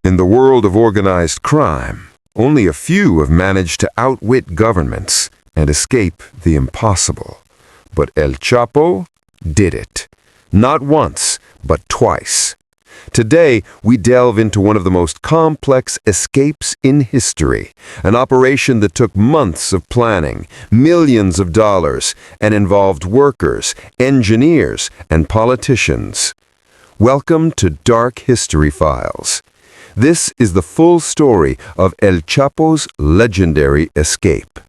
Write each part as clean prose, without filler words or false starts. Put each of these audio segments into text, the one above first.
In the world of organized crime, only a few have managed to outwit governments and escape the impossible. But El Chapo did it. Not once, but twice. Today, we delve into one of the most complex escapes in history, an operation that took months of planning, millions of dollars, and involved workers, engineers, and politicians. Welcome to Dark History Files. This is the full story of El Chapo's legendary escape.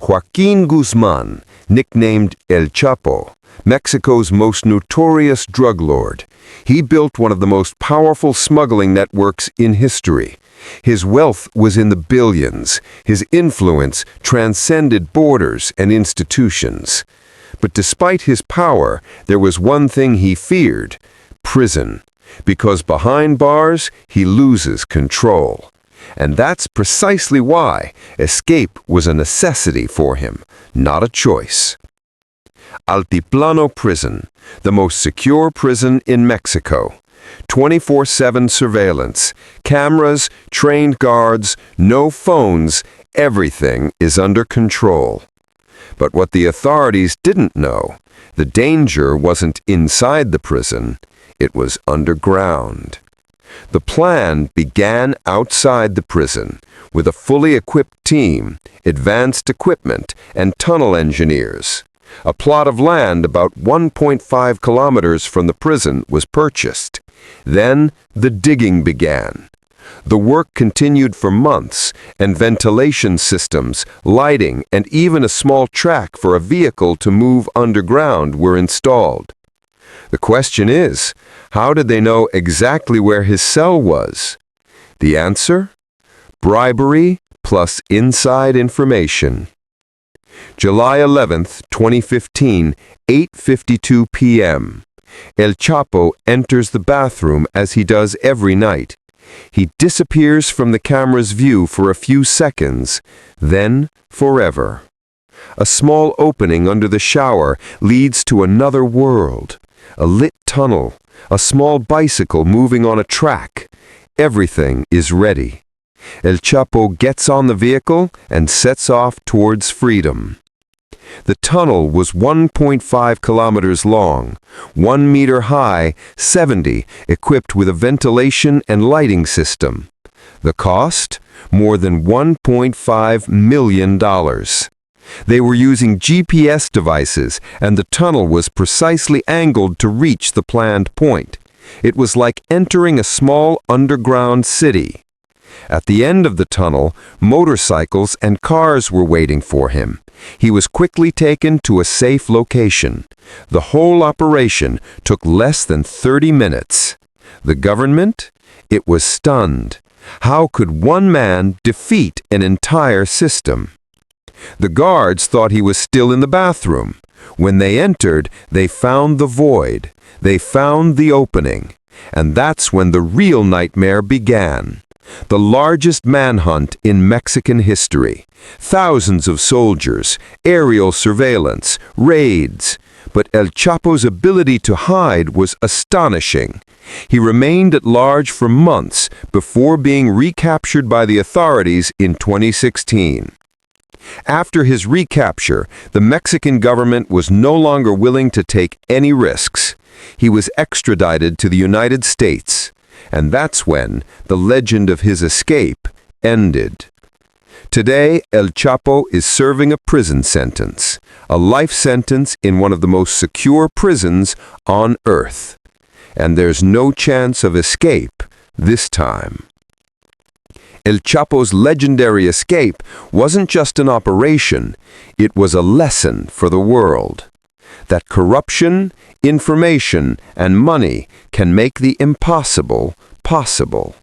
Joaquin Guzman, nicknamed El Chapo, Mexico's most notorious drug lord. He built one of the most powerful smuggling networks in history. His wealth was in the billions. His influence transcended borders and institutions. But despite his power, there was one thing he feared: prison. Because behind bars, he loses control. And that's precisely why escape was a necessity for him, not a choice. Altiplano Prison, the most secure prison in Mexico. 24/7 surveillance, cameras, trained guards, no phones, everything is under control. But what the authorities didn't know, the danger wasn't inside the prison, it was underground. The plan began outside the prison, with a fully equipped team, advanced equipment, and tunnel engineers. A plot of land about 1.5 kilometers from the prison was purchased. Then the digging began. The work continued for months, and ventilation systems, lighting, and even a small track for a vehicle to move underground were installed. The question is, how did they know exactly where his cell was? The answer? Bribery plus inside information. July 11th, 2015, 8:52 p.m. El Chapo enters the bathroom as he does every night. He disappears from the camera's view for a few seconds, then forever. A small opening under the shower leads to another world. A lit tunnel, a small bicycle moving on a track. Everything is ready. El Chapo gets on the vehicle and sets off towards freedom. The tunnel was 1.5 kilometers long, 1 meter high, 70, equipped with a ventilation and lighting system. The cost? More than $1.5 million. They were using GPS devices, and the tunnel was precisely angled to reach the planned point. It was like entering a small underground city. At the end of the tunnel, motorcycles and cars were waiting for him. He was quickly taken to a safe location. The whole operation took less than 30 minutes. The government? It was stunned. How could one man defeat an entire system? The guards thought he was still in the bathroom. When they entered, they found the void. They found the opening. And that's when the real nightmare began. The largest manhunt in Mexican history. Thousands of soldiers, aerial surveillance, raids. But El Chapo's ability to hide was astonishing. He remained at large for months before being recaptured by the authorities in 2016. After his recapture, the Mexican government was no longer willing to take any risks. He was extradited to the United States. And that's when the legend of his escape ended. Today, El Chapo is serving a prison sentence, a life sentence in one of the most secure prisons on Earth. And there's no chance of escape this time. El Chapo's legendary escape wasn't just an operation, it was a lesson for the world. That corruption, information, and money can make the impossible possible.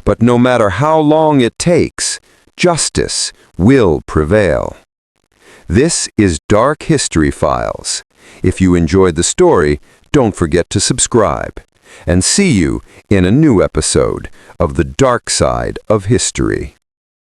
But no matter how long it takes, justice will prevail. This is Dark History Files. If you enjoyed the story, don't forget to subscribe. And see you in a new episode of The Dark Side of History.